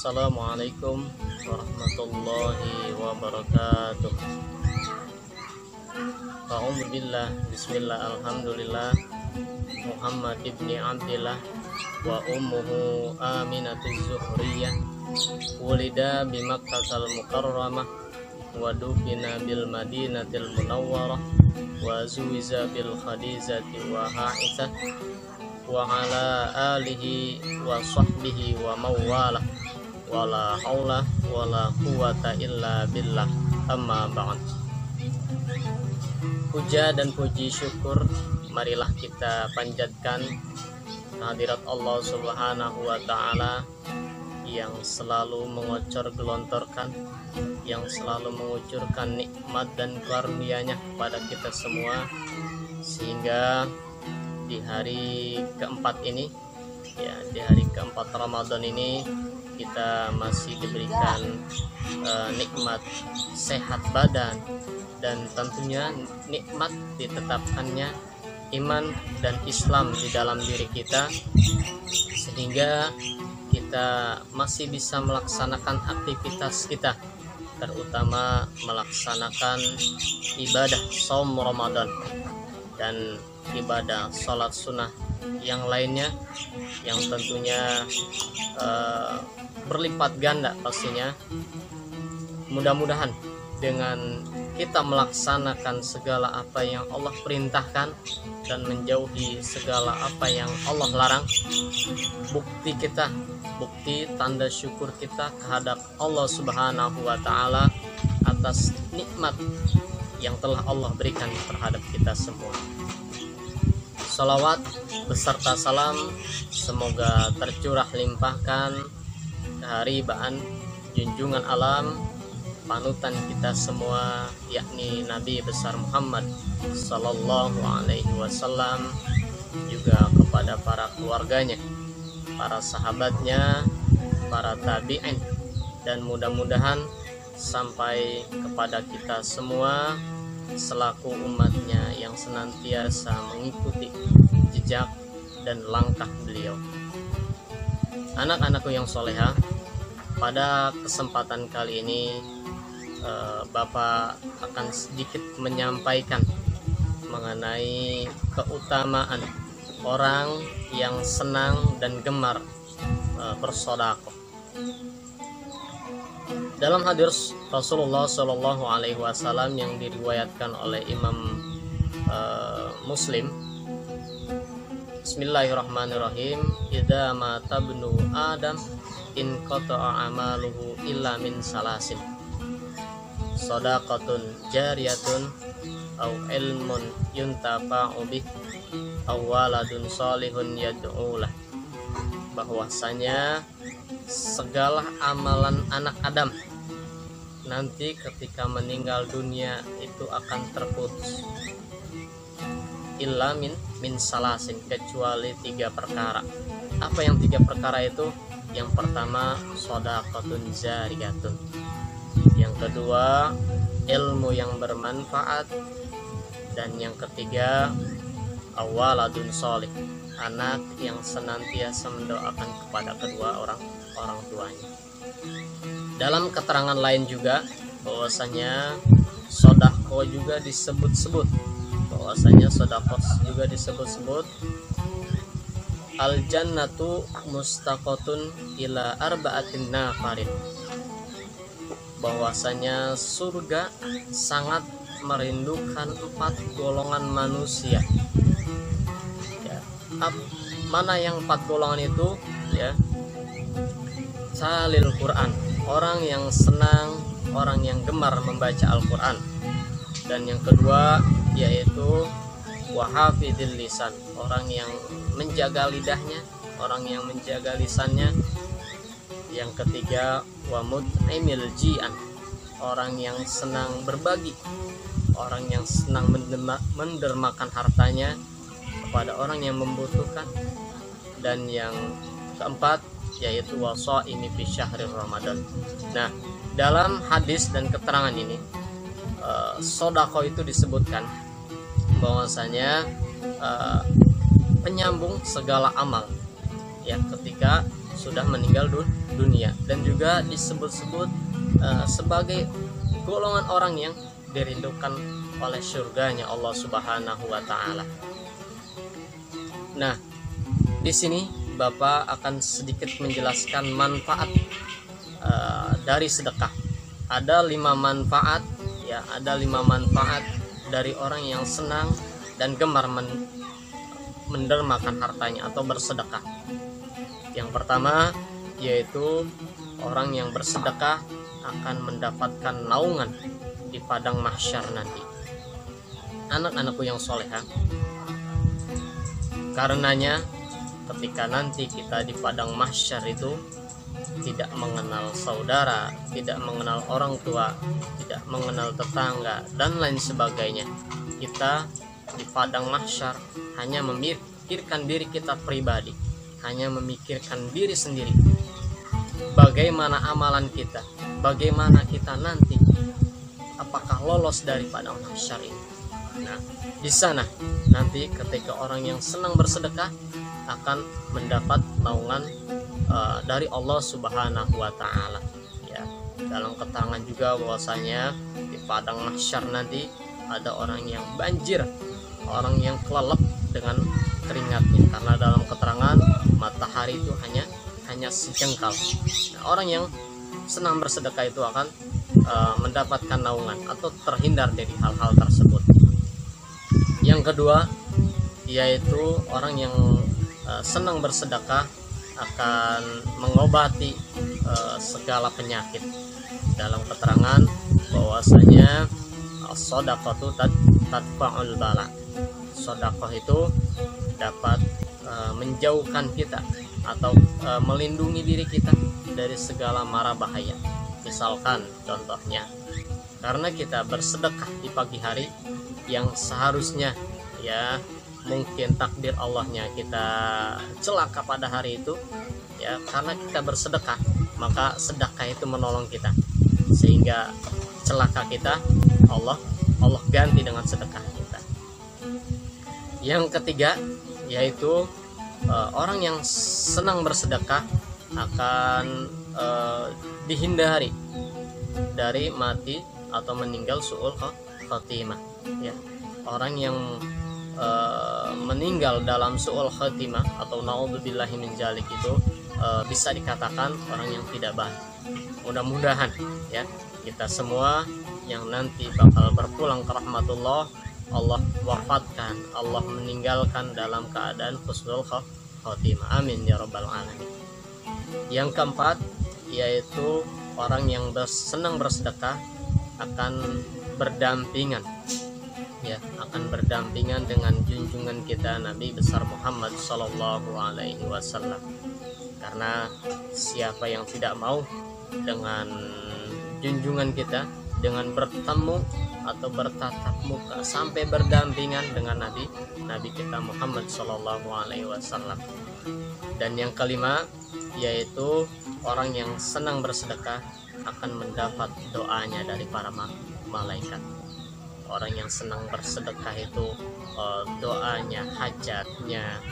Assalamualaikum warahmatullahi wabarakatuh. A'udzubillah, bismillah, alhamdulillah, Muhammad ibni Abdillah wa ummuhu Aminatul Zuhriyah, wulida bi Makkahal Mukarramah wa dufina bil Madinatil Munawwarah wa zuwiza bil Khadijati wa Ha'ithah wa ala alihi wa sahbihi wa mawalah, wala haula wala quwata illa billah, amma ba'd. Puja dan puji syukur marilah kita panjatkan hadirat Allah Subhanahu wa ta'ala yang selalu mengocor gelontorkan, yang selalu mengucurkan nikmat dan karunia-Nya kepada kita semua, sehingga di hari keempat ini, ya, di hari keempat Ramadan ini kita masih diberikan nikmat sehat badan, dan tentunya nikmat ditetapkannya iman dan Islam di dalam diri kita, sehingga kita masih bisa melaksanakan aktivitas kita, terutama melaksanakan ibadah shaum Ramadan dan ibadah sholat sunnah yang lainnya, yang tentunya berlipat ganda pastinya. Mudah-mudahan dengan kita melaksanakan segala apa yang Allah perintahkan dan menjauhi segala apa yang Allah larang, bukti tanda syukur kita kehadap Allah Subhanahu wa ta'ala atas nikmat yang telah Allah berikan terhadap kita semua. Salawat beserta salam semoga tercurah limpahkan keharibaan junjungan alam panutan kita semua, yakni Nabi besar Muhammad sallallahu alaihi wasallam, juga kepada para keluarganya, para sahabatnya, para tabi'in, dan mudah-mudahan sampai kepada kita semua selaku umatnya yang senantiasa mengikuti jejak dan langkah beliau. Anak-anakku yang soleha, pada kesempatan kali ini Bapak akan sedikit menyampaikan mengenai keutamaan orang yang senang dan gemar bersedekah. Dalam hadis Rasulullah Shallallahu Alaihi Wasallam yang diriwayatkan oleh Imam Muslim, Bismillahirrahmanirrahim, idza mata ibnu Adam in qata'a amaluhu illa min salasin, shadaqatun jariyatun aw ilmun yuntafa'u bih aw waladun salihun yad'u lah. Bahwasanya segala amalan anak Adam nanti ketika meninggal dunia itu akan terputus, illa min salasin, kecuali 3 perkara. Apa yang 3 perkara itu? Yang pertama, shadaqatun jariyatun. Yang kedua, ilmu yang bermanfaat. Dan yang ketiga, awaladun sholih, anak yang senantiasa mendoakan kepada kedua orang tuanya. Dalam keterangan lain juga bahwasanya sedekah juga disebut-sebut, al jannatu mustaqatun ila arba'atin nafarin, bahwasanya surga sangat merindukan 4 golongan manusia. Ya, mana yang 4 golongan itu? Ya, salil Quran, orang yang senang, orang yang gemar membaca Al-Quran. Dan yang kedua yaitu wahafidil lisan, orang yang menjaga lidahnya, orang yang menjaga lisannya. Yang ketiga wamut'imil ji'an, orang yang senang berbagi, orang yang senang mendermakan hartanya kepada orang yang membutuhkan. Dan yang keempat yaitu wasaimi fi syahrir Ramadan. Nah, dalam hadis dan keterangan ini sedekah itu disebutkan bahwasanya penyambung segala amal, ya, ketika sudah meninggal dunia, dan juga disebut-sebut sebagai golongan orang yang dirindukan oleh surganya Allah Subhanahu wa taala. Nah, di sini Bapak akan sedikit menjelaskan manfaat dari sedekah. Ada 5 manfaat, ya, ada 5 manfaat dari orang yang senang dan gemar mendermakan hartanya atau bersedekah. Yang pertama yaitu orang yang bersedekah akan mendapatkan naungan di padang mahsyar nanti. Anak-anakku yang soleha, karenanya ketika nanti kita di padang mahsyar itu tidak mengenal saudara, tidak mengenal orang tua, tidak mengenal tetangga, dan lain sebagainya. Kita di padang mahsyar hanya memikirkan diri kita pribadi, hanya memikirkan diri sendiri. Bagaimana amalan kita, bagaimana kita nanti, apakah lolos dari padang mahsyar ini. Nah, di sana nanti ketika orang yang senang bersedekah akan mendapat naungan dari Allah Subhanahu wa taala, ya. Dalam keterangan juga bahwasanya di padang mahsyar nanti ada orang yang banjir, orang yang kelelep dengan keringatnya, karena dalam keterangan matahari itu hanya sejengkal. Nah, orang yang senang bersedekah itu akan mendapatkan naungan atau terhindar dari hal-hal tersebut. Yang kedua yaitu orang yang senang bersedekah akan mengobati segala penyakit. Dalam keterangan bahwasanya shadaqatu tadfa'ul bala. Sedekah itu dapat menjauhkan kita atau melindungi diri kita dari segala mara bahaya. Misalkan contohnya, karena kita bersedekah di pagi hari yang seharusnya, ya, mungkin takdir Allahnya kita celaka pada hari itu, ya, karena kita bersedekah, maka sedekah itu menolong kita sehingga celaka kita Allah ganti dengan sedekah kita. Yang ketiga yaitu orang yang senang bersedekah akan dihindari dari mati atau meninggal su'ul khatimah, ya. Orang yang meninggal dalam su'ul khatimah atau naudzubillahi min dzalik itu bisa dikatakan orang yang tidak baik. Mudah-mudahan, ya, kita semua yang nanti bakal berpulang ke rahmatullah, Allah wafatkan, Allah meninggalkan dalam keadaan husnul khatimah. Amin ya rabbal alamin. Yang keempat yaitu orang yang senang bersedekah akan berdampingan, ya, akan berdampingan dengan junjungan kita Nabi besar Muhammad sallallahu alaihi wasallam. Karena siapa yang tidak mau dengan junjungan kita, dengan bertemu atau bertatap muka sampai berdampingan dengan Nabi kita Muhammad sallallahu alaihi wasallam. Dan yang kelima yaitu orang yang senang bersedekah akan mendapat doanya dari para malaikat. Orang yang senang bersedekah itu doanya, hajatnya,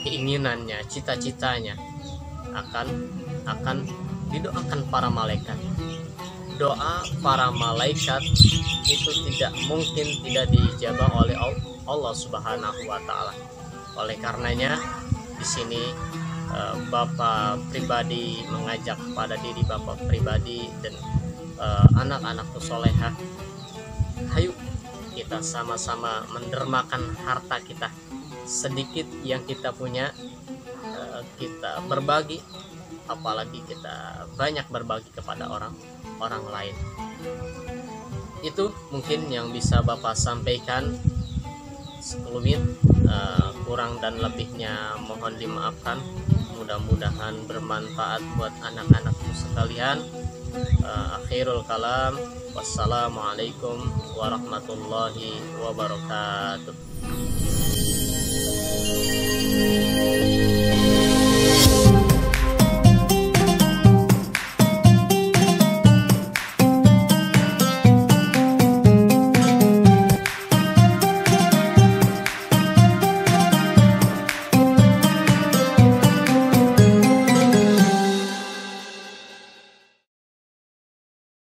keinginannya, cita-citanya akan didoakan para malaikat. Doa para malaikat itu tidak mungkin tidak dijabah oleh Allah Subhanahu wa taala. Oleh karenanya di sini Bapak pribadi mengajak pada diri Bapak pribadi dan anak-anakku solehah, ayo kita sama-sama mendermakan harta kita sedikit yang kita punya, kita berbagi, apalagi kita banyak berbagi kepada orang lain. Itu mungkin yang bisa Bapak sampaikan sekelumit, kurang dan lebihnya mohon dimaafkan. Mudah-mudahan bermanfaat buat anak-anakku sekalian. Akhirul kalam, wassalamualaikum warahmatullahi wabarakatuh.